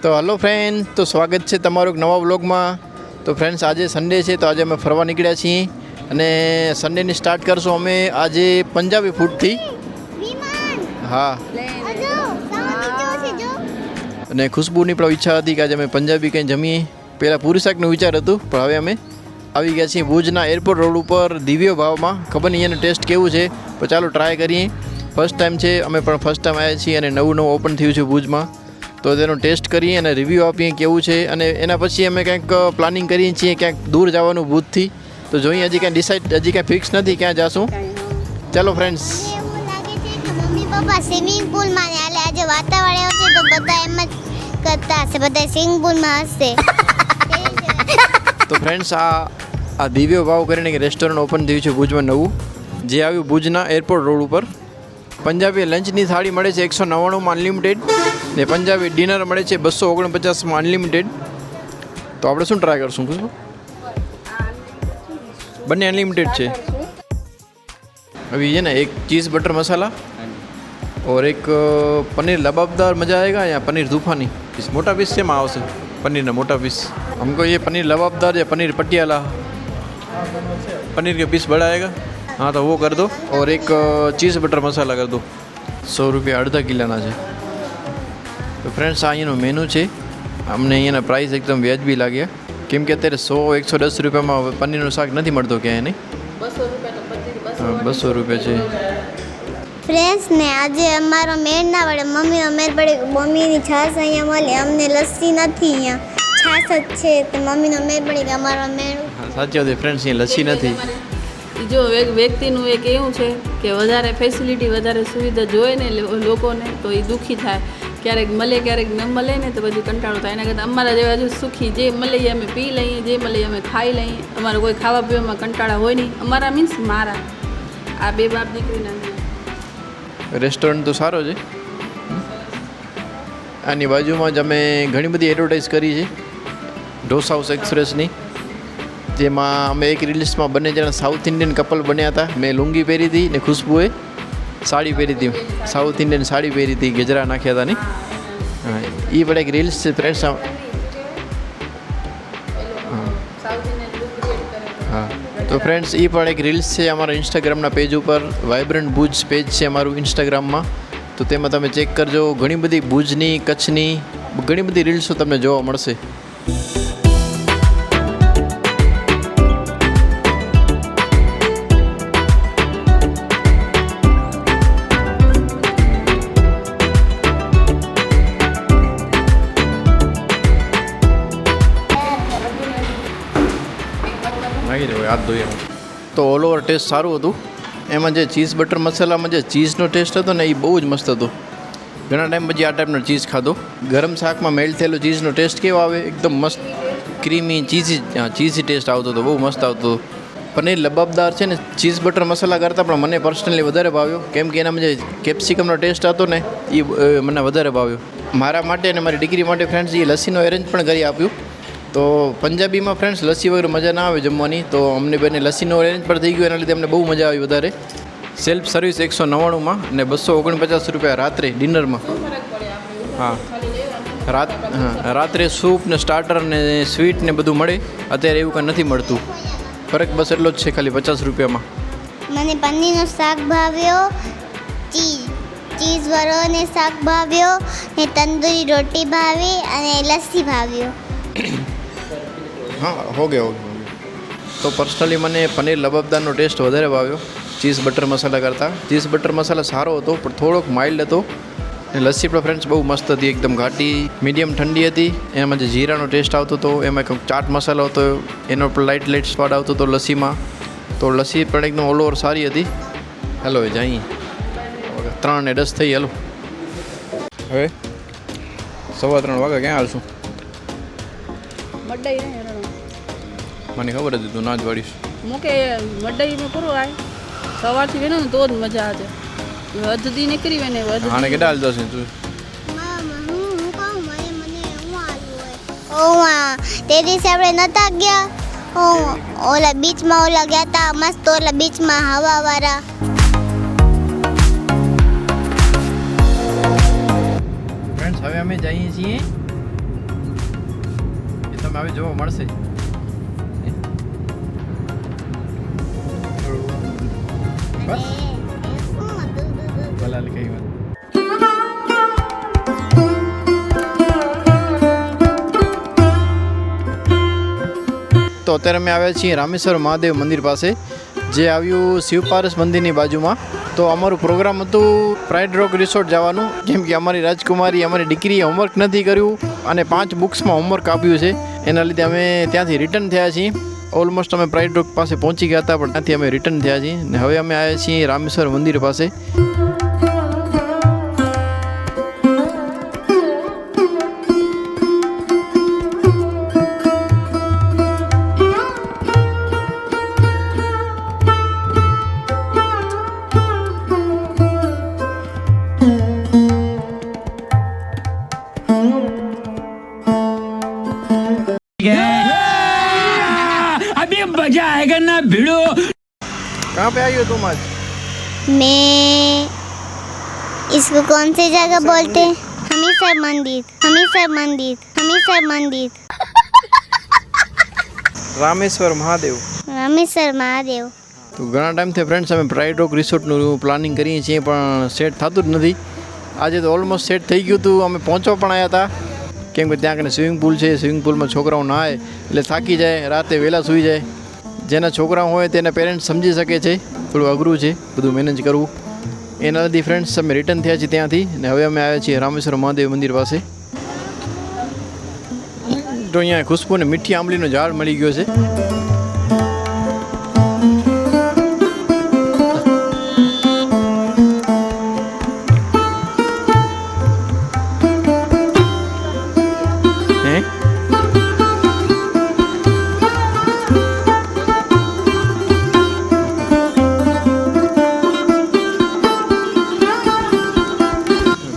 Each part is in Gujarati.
તો હલો ફ્રેન્ડ્સ, તો સ્વાગત છે તમારું એક નવા વ્લોગમાં. તો ફ્રેન્ડ્સ, આજે સન્ડે છે, તો આજે અમે ફરવા નીકળ્યા છીએ અને સન્ડેની સ્ટાર્ટ કરશું અમે આજે પંજાબી ફૂડથી. હા, અને ખુશ્બુની પણ ઈચ્છા હતી કે આજે અમે પંજાબી કંઈ જમીએ. પહેલાં પૂરી શાકનું વિચાર હતું, પણ હવે અમે આવી ગયા છીએ ભુજના એરપોર્ટ રોડ ઉપર દિવ્ય ભાવમાં. ખબર નહીં એનું ટેસ્ટ કેવું છે, પણ ચાલો ટ્રાય કરીએ. ફર્સ્ટ ટાઈમ છે, અમે પણ ફર્સ્ટ ટાઈમ આવ્યા છીએ અને નવું ઓપન થયું છે ભુજમાં. તો તેનો ટેસ્ટ કરીએ અને રિવ્યૂ આપીએ કેવું છે, અને એના પછી અમે કંઈક પ્લાનિંગ કરીએ છીએ ક્યાંક દૂર જવાનું ભુજથી. તો જોઈએ, હજી કાંઈ ડિસાઇડ, હજી કાંઈ ફિક્સ નથી ક્યાં જશું. ચાલો ફ્રેન્ડ્સ. મમ્મી પપ્પા સ્વિમિંગ પુલમાં ને આજે વાતાવરણ એવું છે તો બધા એમ જ કરતા હશે, બધા સ્વિમિંગ પુલમાં હશે. તો ફ્રેન્ડ્સ, આ દિવ્ય ભાવ કરીને એક રેસ્ટોરન્ટ ઓપન થયું છે ભુજમાં નવું, જે આવ્યું ભુજના એરપોર્ટ રોડ ઉપર. પંજાબી લંચની થાળી મળે છે 199માં અનલિમિટેડ, ને પંજાબી ડિનર મળે છે 249માં અનલિમિટેડ. તો આપણે શું ટ્રાય કરશું ખુશ્બુ? બંને અનલિમિટેડ છે. अभी ये ना एक चीज़ बटर मसाला और एक पनीर लबाबदार मज़ा आएगा या पनीर तूफानी. इस मोटा पीस से माव से पनीर ना मोटा पीस. हमको ये पनीर लबाबदार या पनीर पटियाला, पनीर के पीस बड़ा आएगा. हाँ, तो वो कर दो. और एक चीज़ बटर मसाला कर दो. 100 रुपया અડધા કિલોના છે. તો ફ્રેન્ડ્સ, આ અહીંયાનું મેનુ છે. અમને અહીંયાના પ્રાઇસ એકદમ વ્યાજબી લાગ્યા, કેમ કે અત્યારે 100-110 રૂપિયામાં પનીરનું શાક નથી મળતો ક્યાંય નહીં. 200 રૂપિયા છે. ફ્રેન્ડ્સ ને આજે અમારો મેળ ના પડે, મમ્મીનો મેળ પડે. મમ્મીની છાશ અહીંયા મળે, અમને લસ્સી નથી, અહીંયા છાશ જ છે. તો મમ્મીનો મેળ પડે કે અમારો મેળ. હા, સાચી વાત. ફ્રેન્ડ્સ, અહીંયા લસ્સી નથી. જો વ્યક્તિનું એક એવું છે કે વધારે ફેસિલિટી, વધારે સુવિધા જોઈએ ને લોકોને, તો એ દુઃખી થાય. ક્યારેક મળે, ક્યારેક ન મળે ને તો પછી કંટાળો થાય. એના કરતાં અમારા જેવા જો સુખી, જે મળે અમે પી લઈએ, જે મળે અમે ખાઈ લઈએ. અમારે કોઈ ખાવા પીવામાં કંટાળા હોય નહીં. અમારા મીન્સ મારા આ બે બાપ દીકરીના. રેસ્ટોરન્ટ તો સારો છે. આની બાજુમાં જ અમે ઘણી બધી એડવર્ટાઇઝ કરી છે ઢોસા હાઉસ એક્સપ્રેસની, જેમાં અમે એક રીલ્સમાં બંને જણા સાઉથ ઇન્ડિયન કપલ બન્યા હતા. મેં લુંગી પહેરી હતી ને ખુશ્બુએ સાડી પહેરી હતી, સાઉથ ઇન્ડિયન સાડી પહેરી હતી, ગજરા નાખ્યા હતા ને. હા, એ પણ એક રીલ્સ છે ફ્રેન્ડ્સ. હા, તો ફ્રેન્ડ્સ, એ પણ એક રીલ્સ છે અમારા ઇન્સ્ટાગ્રામના પેજ ઉપર. વાઇબ્રન્ટ ભુજ પેજ છે અમારું ઇન્સ્ટાગ્રામમાં, તો તેમાં તમે ચેક કરજો. ઘણી બધી ભુજની, કચ્છની ઘણી બધી રીલ્સો તમને જોવા મળશે. હાથ ધોઈએ. તો ઓલ ઓવર ટેસ્ટ સારું હતું. એમાં જે ચીઝ બટર મસાલામાં જે ચીઝનો ટેસ્ટ હતો ને, એ બહુ જ મસ્ત હતો. ઘણા ટાઈમ પછી આ ટાઈપનો ચીઝ ખાધો. ગરમ શાકમાં મેલ્ટ થયેલો ચીઝનો ટેસ્ટ કેવો આવે, એકદમ મસ્ત ક્રીમી ચીઝી ટેસ્ટ આવતો હતો, બહુ મસ્ત આવતો હતો. પનીર લબાબદાર છે ને, ચીઝ બટર મસાલા કરતાં પણ મને પર્સનલી વધારે ભાવ્યો, કેમ કે એનામાં જે કેપ્સિકમનો ટેસ્ટ હતો ને, એ મને વધારે ભાવ્યો. મારા માટે અને મારી દીકરી માટે ફ્રેન્ડ્સ એ લસ્સીનો એરેન્જ પણ કરી આપ્યું. તો પંજાબીમાં ફ્રેન્ડ્સ લસ્સી વગર મજા ના આવે જમવાની, તો અમને બંને લસ્સીનો અરેન્જ પણ થઈ ગયો. એના લીધે અમને બહુ મજા આવી વધારે. સેલ્ફ સર્વિસ 199માં અને 249 રૂપિયા રાત્રે ડિનરમાં. હા, રાત્રે સૂપ ને સ્ટાર્ટર ને સ્વીટ ને બધું મળે. અત્યારે એવું કંઈ નથી મળતું. ફરક બસ એટલો જ છે, ખાલી 50 રૂપિયામાં. મને પનીરનો શાક ભાવ્યો, ચીઝ વાળો ને શાક ભાવ્યો, ને તંદૂરી રોટી ભાવી અને લસ્સી ભાવ્યો. હા, હો ગયો. તો પર્સનલી મને પનીર લબાબદારનો ટેસ્ટ વધારે ભાવ્યો ચીઝ બટર મસાલા કરતાં. ચીઝ બટર મસાલા સારો હતો, પણ થોડોક માઇલ્ડ હતો. અને લસ્સી પણ ફ્રેન્ડ્સ બહુ મસ્ત હતી, એકદમ ઘાટી, મીડિયમ ઠંડી હતી. એમાં જે જીરાનો ટેસ્ટ આવતો હતો, એમાં કંઈક ચાટ મસાલો હતો, એનો પણ લાઇટ સ્વાદ આવતો હતો લસ્સીમાં. તો લસ્સી પણ એકદમ ઓલ ઓવર સારી હતી. હેલો, જઈએ. 3:10 થઈ. હેલો, હવે 3:15 વાગે ક્યાં હાલશું? મડઈ ને મને ખબર હતી તું ના જ વાળીશ. મૂકે મડઈ મેં પૂરું આય સવારથી વેનો ને તો જ મજા આવે. વધતી નીકળી વેને આને કેટલા હાલ જશે તું? તે દિવસે આપણે નતા ગયા ઓલા બીચમાં, ઓલા ગયા હતા મસ્ત ઓલા બીચમાં હવાવાળા. ફ્રેન્ડ્સ, હવે અમે જઈએ છીએ આવી જોવા મળશે. બસ ભલા કઈ વાત. તો અત્યારે અમે આવ્યા છીએ રામેશ્વર મહાદેવ મંદિર પાસે, જે આવ્યું શિવપારસ મંદિરની બાજુમાં. તો અમારું પ્રોગ્રામ હતું પ્રાઇડ રોક રિસોર્ટ જવાનું, કેમ કે અમારી રાજકુમારી અમારી દીકરીએ હોમવર્ક નથી કર્યું અને 5 બુક્સમાં હોમવર્ક આપ્યું છે. એના લીધે અમે ત્યાંથી રિટર્ન થયા છીએ. ઓલમોસ્ટ અમે પ્રાઇડ રોક પાસે પહોંચી ગયા હતા, પણ ત્યાંથી અમે રિટર્ન થયા છીએ ને હવે અમે આવ્યા છીએ રામેશ્વર મંદિર પાસે. अभी मजा आएगा ना भिड़ो. कहाँ पे आई हो तुम आज? मैं इसको कौन सी जगह बोलते हैं? हमीरसर मंदिर, हमीरसर मंदिर, हमीरसर मंदिर, રામેશ્વર મહાદેવ. रामेश्वर महादेव. તો ઘણા ટાઈમથી ફ્રેન્ડ્સ અમે પ્રાઇડ રોક રિસોર્ટનું પ્લાનિંગ કરીએ છીએ, પણ સેટ થતું જ નથી. આજે તો ઓલમોસ્ટ સેટ થઈ ગયું હતું. અમે પહોંચવા પણ આવ્યા હતા, કેમ કે ત્યાં કને સ્વિમિંગ પૂલ છે. સ્વિમિંગ પૂલમાં છોકરાઓ નહાય એટલે થાકી જાય, રાતે વહેલા સૂઈ જાય. જેના છોકરાઓ હોય તેના પેરેન્ટ્સ સમજી શકે છે થોડું અઘરું છે બધું મેનેજ કરવું. એના લીધે ફ્રેન્ડ્સ અમે રિટર્ન થયા છીએ ત્યાંથી ને હવે અમે આવ્યા છીએ રામેશ્વર મહાદેવ મંદિર પાસે. તો અહીંયા ખુશ્બુ અને મીઠી આંબલીનો ઝાડ મળી ગયો છે.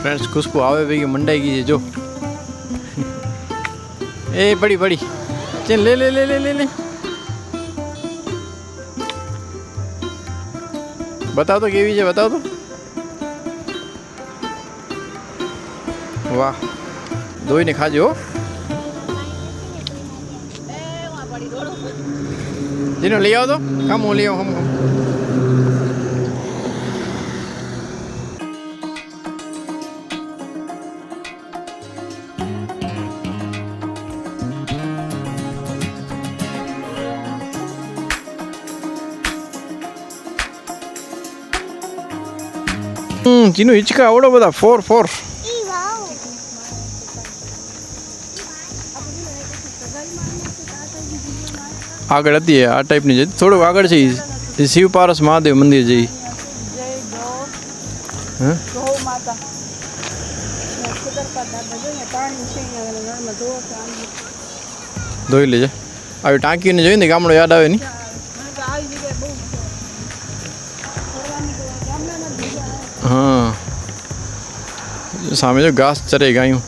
ફ્રેન્ડ્સ ખુશ્બુ આવે ભેગી મંડાઈ ગઈ છે જો. એ પડી પડી ચાલ લે લે લે લે લે લે બતાવ તો કેવી છે, બતાવ તો. વાહ, ધોઈને ખાજો. જેનો લઈ આવો તો કામ હું લઈ આવું હમ. ચીનું હિંચકા આવડો બધા 4 આગળ હતી આ ટાઈપની છે. થોડુંક આગળ છે એ શિવપારસ મહાદેવ મંદિર છે. ધોઈ લેજે. આવી ટાંકીને જોઈને ગામડો યાદ આવે નહીં. હા, સામે જો ઘાસ ચરે ગાયું.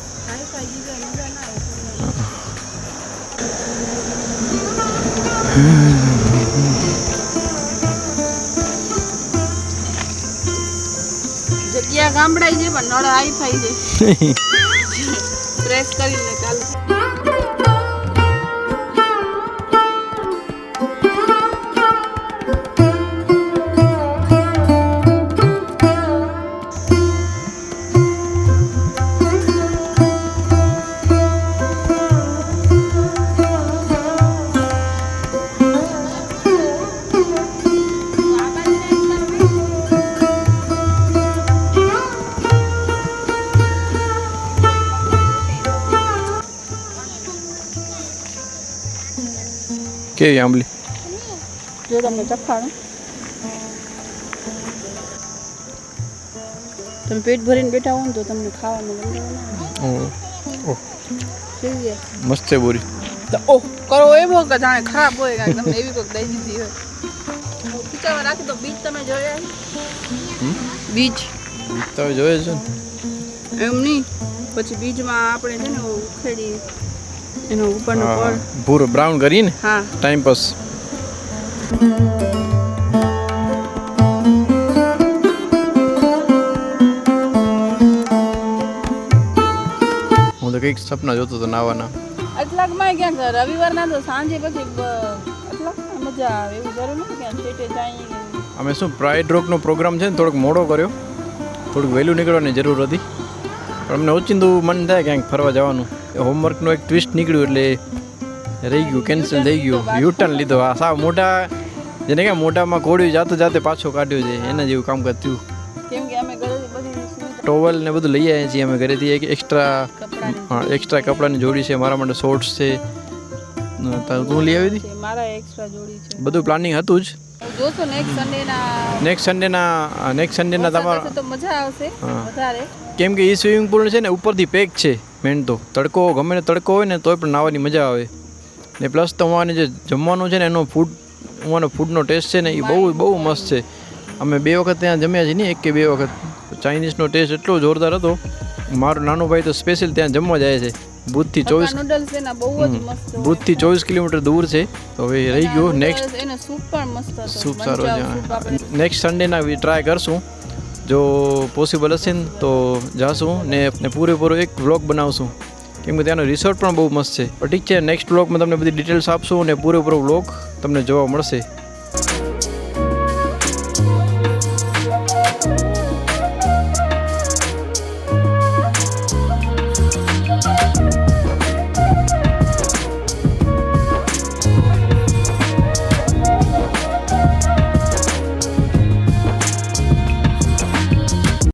જગ્યા ગામડાઈ છે પણ નળ હાઈફાઈ છે. પ્રેસ કરીને ચાલુ. કેવી આંબલી જો તમને ચખાડું. તમે પેટ ભરીને બેઠા હો ને તો તમને ખાવાનું ગમે. ઓહ કેવી છે? મસ્ત છે બોરી. તો ઓહ કરો એવો કે જાણે ખરાબ હોય કાંઈ તમને એવી કોઈક દઈ દીધી હોય. ખીચામાં રાખી તો બીજ તમે જોયા? બીજ તમે જોયે છે ને એમ નહીં, પછી બીજમાં આપણે છે ને ઉખેડી એનો ઉપરનો પડ ભૂરો બ્રાઉન કરીને હા ટાઈમ પાસ. હું તો કંઈક સપના જોતો હતો નાવાના. એટલાકમાં ક્યાંક રવિવારના તો સાંજે પછી એટલાક મજા આવે એવું જરૂર નથી ક્યાં છેટે જાય. અમે શું પ્રાઇડ રોકનો પ્રોગ્રામ છે ને થોડોક મોડો કર્યો, થોડુંક વહેલું નીકળવાની જરૂર હતી, પણ અમને ઓચિંતું મન થાય ક્યાંક ફરવા જવાનું. હોમવર્કનું એક ટ્વિસ્ટ નીકળ્યું એટલે રહી ગયું, કેન્સલ થઈ ગયું, યુટર્ન લીધો. આ સાવ મોટા જેને કે મોટામાં કોળ્યું જાતે જાતે પાછો કાઢ્યો છે એના જેવું કામકાજ થયું. કેમ કે અમે ઘરેથી બધી સુવિધા ટોવલ ને બધું લઈ આવ્યા છીએ અમે ઘરેથી. એક એક્સ્ટ્રા કપડાની એક્સ્ટ્રા કપડાની જોડી છે, મારા માટે શોર્ટ્સ છે. તું લઈ આવી હતી? છે, મારા એક્સ્ટ્રા જોડી છે. બધું પ્લાનિંગ હતું જ. જોશો નેક્સ્ટ સન્ડેના તમારા તો મજા આવશે વધારે. કેમ કે એ સ્વિમિંગ પુલ છે ને ઉપરથી પેક છે મેન તો. તડકો ગમે ને તડકો હોય ને તોય પણ નાહવાની મજા આવે. ને પ્લસ તમારે જે જમવાનું છે ને એનો ફૂડનો ટેસ્ટ છે ને એ બહુ મસ્ત છે. અમે 2 વખત ત્યાં જમ્યા છીએ ને, 1 કે 2 વખત. ચાઇનીઝનો ટેસ્ટ એટલો જોરદાર હતો. મારો નાનો ભાઈ તો સ્પેશિયલ ત્યાં જમવા જાય છે. ભૂતથી 24 નૂડલ્સ એના બહુ જ મસ્ત હોય. ભૂતથી 24 કિલોમીટર દૂર છે. તો હવે રહી ગયું નેક્સ્ટ એનો સૂપ પણ મસ્ત હતો. સૂપ સારો મંચાવ સૂપ છે. આપણે નેક્સ્ટ સન્ડેના ટ્રાય કરશું, જો પોસિબલ હશે ને તો જાશું ને પૂરેપૂરો એક વ્લોગ બનાવશું. કેમ કે ત્યાંનો રિસોર્ટ પણ બહુ મસ્ત છે. પણ ઠીક છે, નેક્સ્ટ વ્લોગમાં તમને બધી ડિટેલ્સ આપશું અને પૂરેપૂરો વ્લોગ તમને જોવા મળશે.